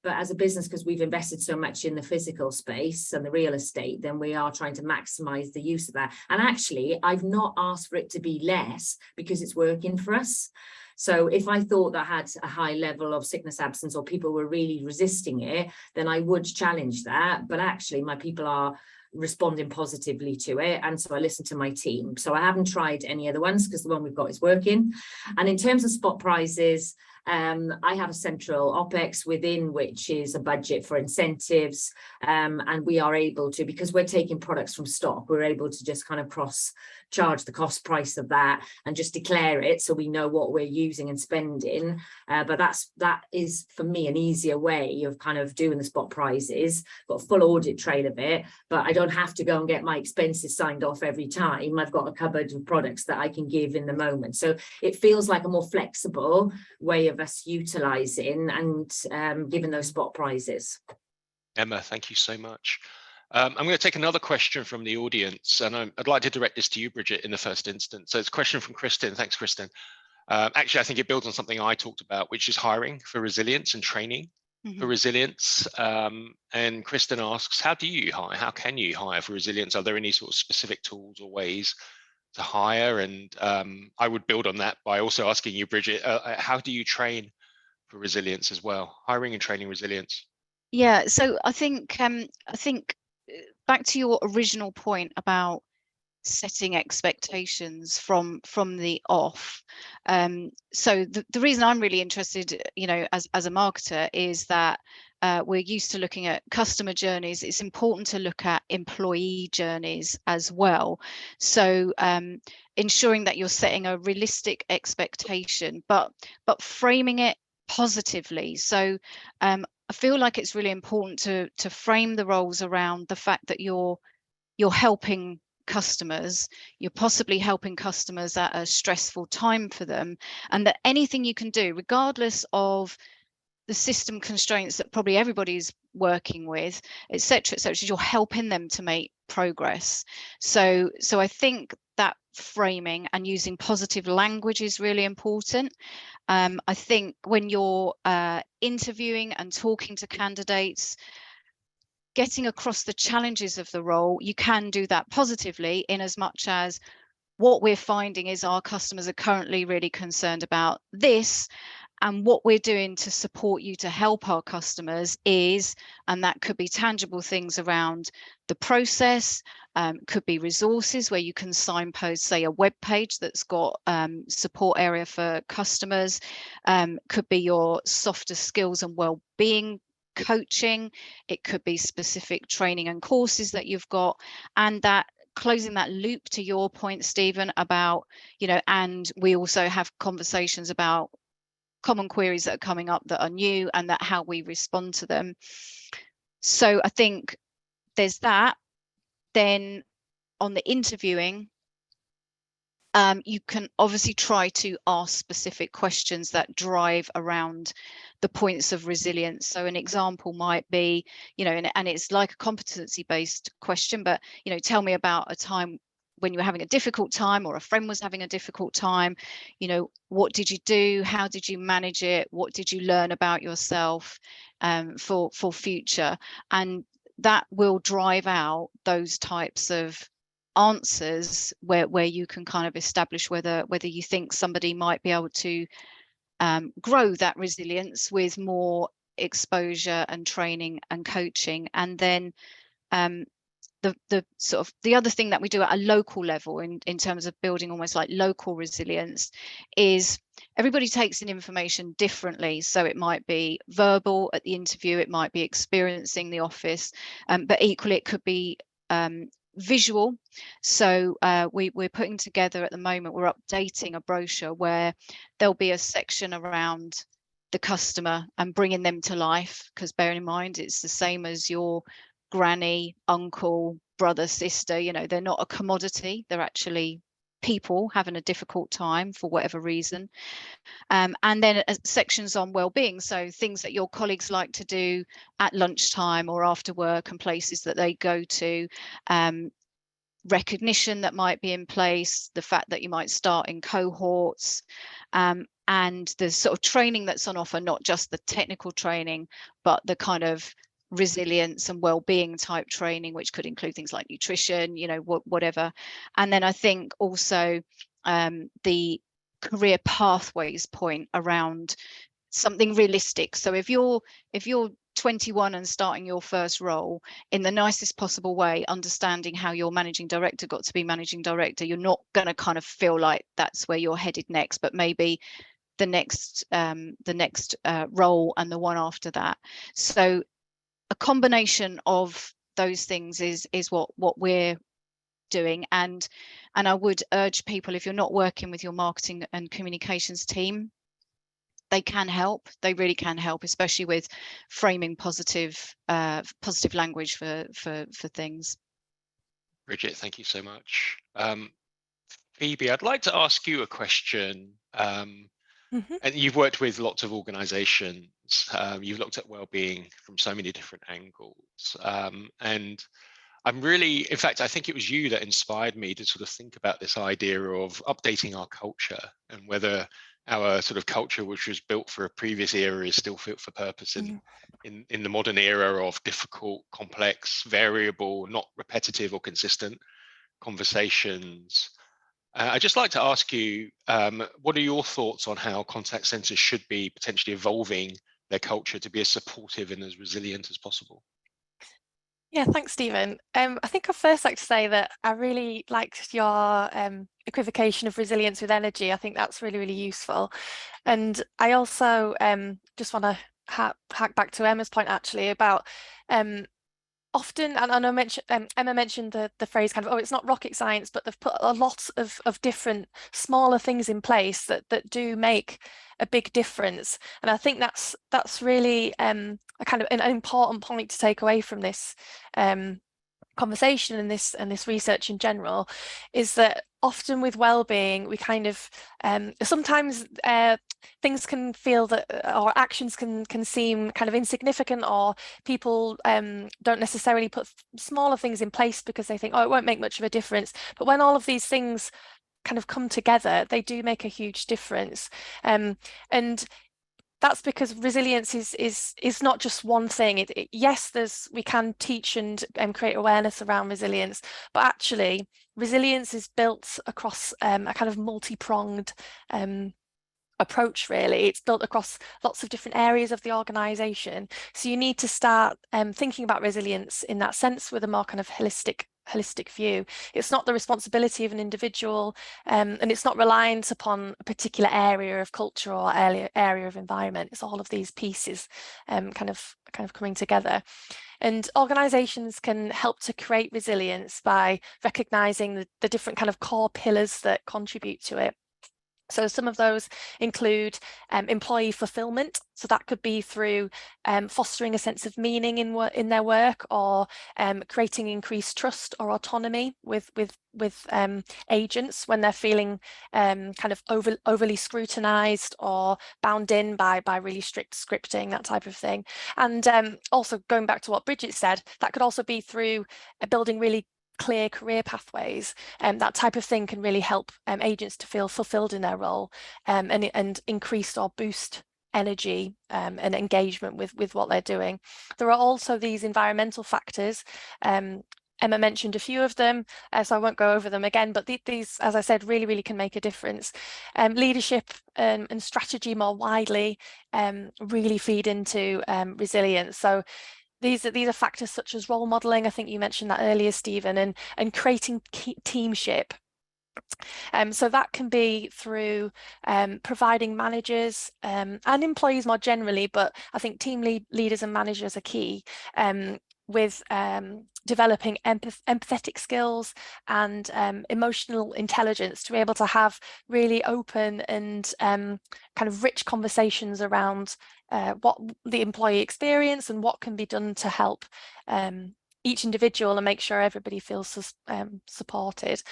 But as a business, because we've invested so much in the physical space and the real estate, then we are trying to maximize the use of that. And actually, I've not asked for it to be less because it's working for us. So if I thought that I had a high level of sickness absence, or people were really resisting it, then I would challenge that. But actually, my people are responding positively to it, and so I listen to my team. So I haven't tried any other ones because the one we've got is working. And in terms of spot prizes, I have a central OPEX within which is a budget for incentives, and we are able to, because we're taking products from stock, we're able to just kind of cross charge the cost price of that and just declare it so we know what we're using and spending. But that is for me an easier way of kind of doing the spot prizes. Got a full audit trail of it, but I don't have to go and get my expenses signed off every time. I've got a cupboard of products that I can give in the moment. So it feels like a more flexible way of us utilizing and giving those spot prizes. Emma, thank you so much. I'm going to take another question from the audience, and I'd like to direct this to you, Bridget, in the first instance. So it's a question from Kristen. Thanks, Kristen. Actually, I think it builds on something I talked about, which is hiring for resilience and training for resilience. And Kristen asks, how do you hire? How can you hire for resilience? Are there any sort of specific tools or ways to hire? And I would build on that by also asking you, Bridget, how do you train for resilience as well? Hiring and training resilience. Yeah, so I think back to your original point about setting expectations from the off. So the reason I'm really interested, you know, as a marketer, is that we're used to looking at customer journeys. It's important to look at employee journeys as well. So ensuring that you're setting a realistic expectation, but framing it positively. So I feel like it's really important to frame the roles around the fact that you're helping customers, you're possibly helping customers at a stressful time for them, and that anything you can do, regardless of the system constraints that probably everybody's working with, etc., you're helping them to make progress. So I think that framing and using positive language is really important. I think when you're interviewing and talking to candidates, getting across the challenges of the role, you can do that positively, in as much as what we're finding is our customers are currently really concerned about this, and what we're doing to support you to help our customers is, and that could be tangible things around the process, could be resources where you can signpost, say, a web page that's got support area for customers, could be your softer skills and well-being coaching, it could be specific training and courses that you've got, and that closing that loop to your point, Stephen, about, you know, and we also have conversations about common queries that are coming up that are new, and that how we respond to them. So I think there's that. Then on the interviewing, You can obviously try to ask specific questions that drive around the points of resilience. So an example might be, and it's like a competency-based question, but, tell me about a time when you were having a difficult time, or a friend was having a difficult time. What did you do? How did you manage it? What did you learn about yourself for future? And that will drive out those types of answers where you can kind of establish whether you think somebody might be able to grow that resilience with more exposure and training and coaching. And then the sort of the other thing that we do at a local level in terms of building almost like local resilience is everybody takes in information differently. So it might be verbal at the interview, it might be experiencing the office, but equally it could be visual. So we're putting together at the moment, we're updating a brochure where there'll be a section around the customer and bringing them to life, because bearing in mind it's the same as your granny, uncle, brother, sister. They're not a commodity, they're actually people having a difficult time for whatever reason. And then sections on well-being, so things that your colleagues like to do at lunchtime or after work and places that they go to, recognition that might be in place, the fact that you might start in cohorts, and the sort of training that's on offer, not just the technical training, but the kind of resilience and well-being type training, which could include things like nutrition, whatever. And then I think also the career pathways point around something realistic. So if you're 21 and starting your first role, in the nicest possible way, understanding how your managing director got to be managing director, you're not going to kind of feel like that's where you're headed next, but maybe the next role and the one after that. So a combination of those things is what we're doing. And I would urge people, if you're not working with your marketing and communications team, they can help. They really can help, especially with framing positive language for things. Bridget, thank you so much. Phoebe, I'd like to ask you a question. And you've worked with lots of organizations. You've looked at well-being from so many different angles. And I'm really, in fact, I think it was you that inspired me to sort of think about this idea of updating our culture, and whether our sort of culture, which was built for a previous era, is still fit for purpose in the modern era of difficult, complex, variable, not repetitive or consistent conversations. I'd just like to ask you, what are your thoughts on how contact centers should be potentially evolving their culture to be as supportive and as resilient as possible? Yeah, thanks, Stephen. I think I'd first like to say that I really liked your equivocation of resilience with energy. I think that's really, really useful. And I also just want to hack back to Emma's point, actually, about often, and I know Emma mentioned the phrase kind of, oh, it's not rocket science, but they've put a lot of different smaller things in place that do make a big difference. And I think that's really a kind of an important point to take away from this conversation and this research in general, is that often with well-being we kind of sometimes things can feel that, or actions can seem kind of insignificant, or people don't necessarily put smaller things in place because they think, oh, it won't make much of a difference. But when all of these things kind of come together, they do make a huge difference. And that's because resilience is not just one thing. Yes, we can teach and create awareness around resilience, but actually resilience is built across a kind of multi-pronged approach, really. It's built across lots of different areas of the organization. So you need to start thinking about resilience in that sense with a more kind of holistic view. It's not the responsibility of an individual, and it's not reliant upon a particular area of culture or area of environment. It's all of these pieces kind of coming together. And organizations can help to create resilience by recognizing the different kind of core pillars that contribute to it. So some of those include employee fulfillment. So that could be through fostering a sense of meaning in their work, or creating increased trust or autonomy with agents when they're feeling kind of overly scrutinized or bound in by really strict scripting, that type of thing. And also going back to what Bridget said, that could also be through building really clear career pathways, and that type of thing can really help agents to feel fulfilled in their role, and increase or boost energy and engagement with what they're doing. There are also these environmental factors. Emma mentioned a few of them, so I won't go over them again, but these, as I said, really can make a difference. Leadership and strategy more widely really feed into resilience. So these are factors such as role modeling. I think you mentioned that earlier, Stephen, and creating teamship. So that can be through providing managers and employees more generally, but I think team leaders and managers are key, with developing empathetic skills and emotional intelligence to be able to have really open and kind of rich conversations around what the employee experience and what can be done to help each individual and make sure everybody feels supported.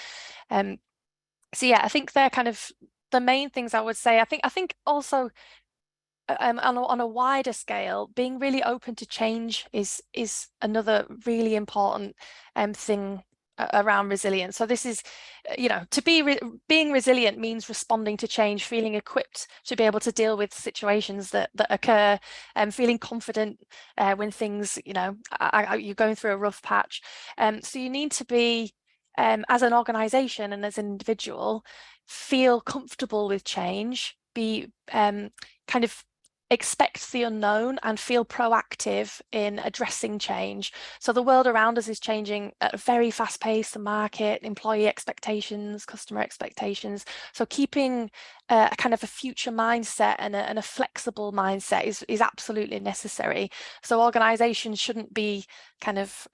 So yeah, I think they're kind of the main things I would say. I think also on a wider scale, being really open to change is another really important thing around resilience. So this is, to being resilient means responding to change, feeling equipped to be able to deal with situations that occur, and feeling confident when things, you're going through a rough patch. So you need to be, as an organization and as an individual, feel comfortable with change, be kind of expect the unknown and feel proactive in addressing change. So the world around us is changing at a very fast pace, the market, employee expectations, customer expectations. So keeping a kind of a future mindset and a flexible mindset is absolutely necessary. So organizations shouldn't be kind of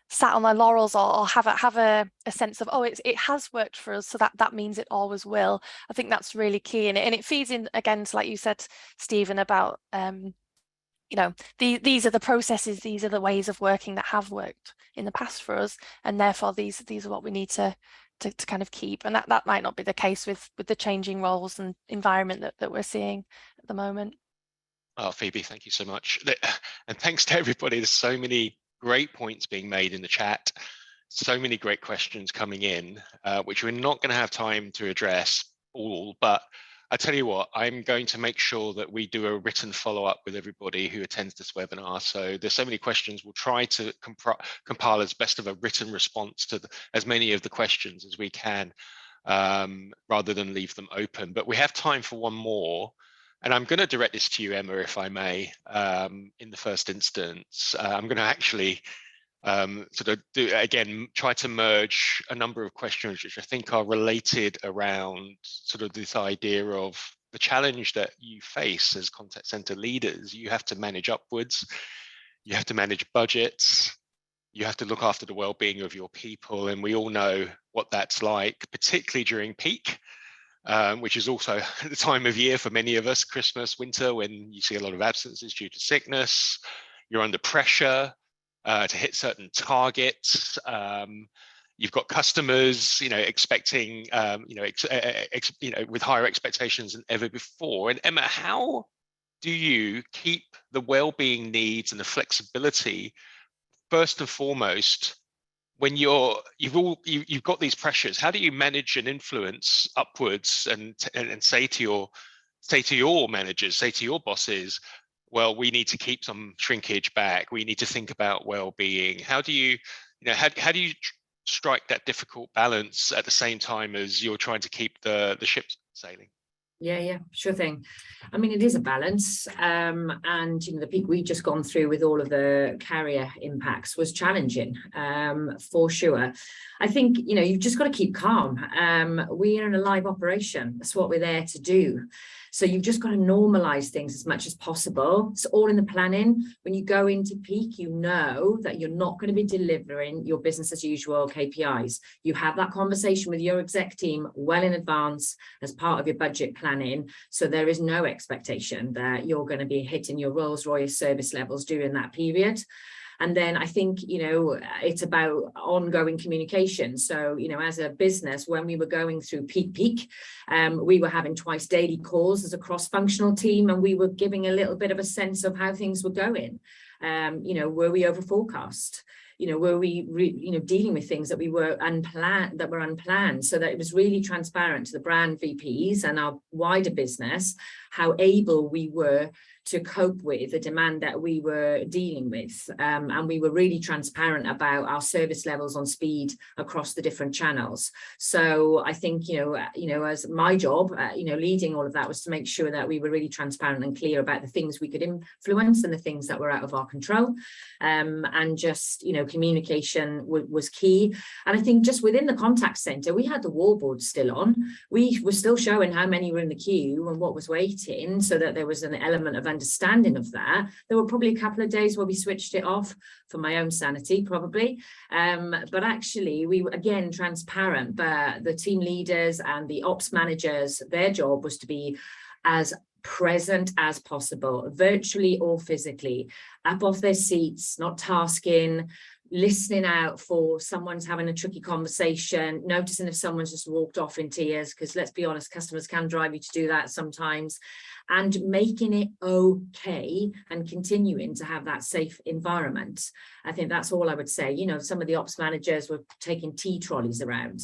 sat on their laurels or have a sense of, oh, it has worked for us, so that means it always will. I think that's really key, and it feeds in again to, like you said, Stephen, about these are the processes, these are the ways of working that have worked in the past for us, and therefore these are what we need to kind of keep. And that might not be the case with the changing roles and environment that we're seeing at the moment. Oh, Phoebe, thank you so much, and thanks to everybody. There's so many great points being made in the chat, so many great questions coming in, which we're not going to have time to address all, but I tell you what, I'm going to make sure that we do a written follow-up with everybody who attends this webinar. So there's so many questions, we'll try to compile as best of a written response to as many of the questions as we can, rather than leave them open. But we have time for one more. And I'm going to direct this to you, Emma, if I may, in the first instance. I'm going to actually sort of try to merge a number of questions which I think are related around sort of this idea of the challenge that you face as contact center leaders. You have to manage upwards, you have to manage budgets, you have to look after the well-being of your people. And we all know what that's like, particularly during peak. Which is also the time of year for many of us, Christmas, winter, when you see a lot of absences due to sickness. You're under pressure to hit certain targets. You've got customers, expecting, with higher expectations than ever before. And Emma, how do you keep the well-being needs and the flexibility first and foremost when you've got these pressures? How do you manage and influence upwards and say to your managers, say to your bosses, well, we need to keep some shrinkage back, we need to think about well-being? How do you strike that difficult balance at the same time as you're trying to keep the ship sailing? Yeah, sure thing. I mean, it is a balance, and the peak we've just gone through with all of the carrier impacts was challenging, for sure. I think you've just got to keep calm. We are in a live operation. That's what we're there to do. So you've just got to normalize things as much as possible. It's all in the planning. When you go into peak, you know that you're not going to be delivering your business as usual KPIs. You have that conversation with your exec team well in advance as part of your budget planning. So there is no expectation that you're going to be hitting your Rolls-Royce service levels during that period. And then I think, it's about ongoing communication. So, as a business, when we were going through peak, we were having twice daily calls as a cross-functional team, and we were giving a little bit of a sense of how things were going. Were we over forecast? Were we, dealing with things that were unplanned, so that it was really transparent to the brand VPs and our wider business, how able we were to cope with the demand that we were dealing with. And we were really transparent about our service levels on speed across the different channels. So I think, as my job, leading all of that was to make sure that we were really transparent and clear about the things we could influence and the things that were out of our control. And just, communication was key. And I think just within the contact center, we had the wallboard still on. We were still showing how many were in the queue and what was waiting, so that there was an element of understanding of that. There were probably a couple of days where we switched it off for my own sanity, probably. But actually, we were, again, transparent. But the team leaders and the ops managers, their job was to be as present as possible, virtually or physically, up off their seats, not tasking, listening out for someone's having a tricky conversation, noticing if someone's just walked off in tears, because let's be honest, customers can drive you to do that sometimes, and making it okay and continuing to have that safe environment. I think that's all I would say. Some of the ops managers were taking tea trolleys around.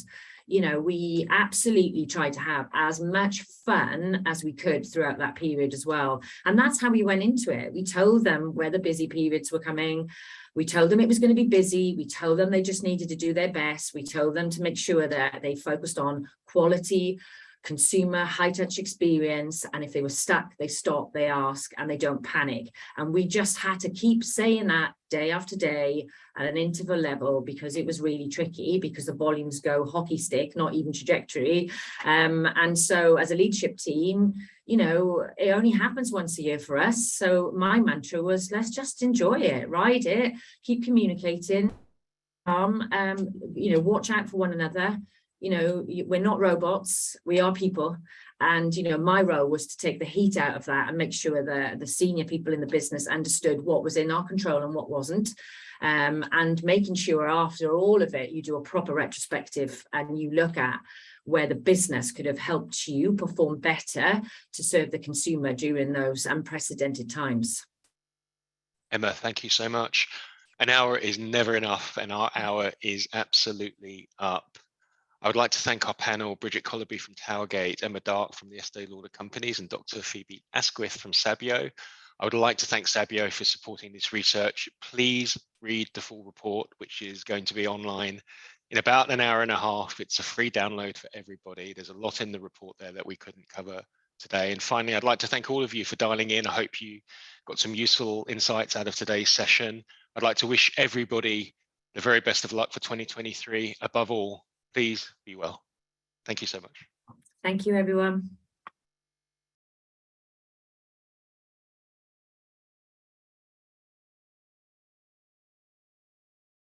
We absolutely tried to have as much fun as we could throughout that period as well. And that's how we went into it. We told them where the busy periods were coming. We told them it was going to be busy. We told them they just needed to do their best. We told them to make sure that they focused on quality, consumer, high-touch experience. And if they were stuck, they stop, they ask, and they don't panic. And we just had to keep saying that day after day at an interval level, because it was really tricky, because the volumes go hockey stick, not even trajectory. And so as a leadership team, it only happens once a year for us. So my mantra was, let's just enjoy it, ride it, keep communicating, watch out for one another. We're not robots, we are people. And, my role was to take the heat out of that and make sure that the senior people in the business understood what was in our control and what wasn't. And making sure after all of it, you do a proper retrospective and you look at where the business could have helped you perform better to serve the consumer during those unprecedented times. Emma, thank you so much. An hour is never enough, and our hour is absolutely up. I would like to thank our panel, Bridget Collerby from Towergate, Emma Dark from the Estee Lauder Companies, and Dr. Phoebe Asquith from Sabio. I would like to thank Sabio for supporting this research. Please read the full report, which is going to be online in about an hour and a half. It's a free download for everybody. There's a lot in the report there that we couldn't cover today. And finally, I'd like to thank all of you for dialing in. I hope you got some useful insights out of today's session. I'd like to wish everybody the very best of luck for 2023. Above all, please be well. Thank you so much. Thank you, everyone.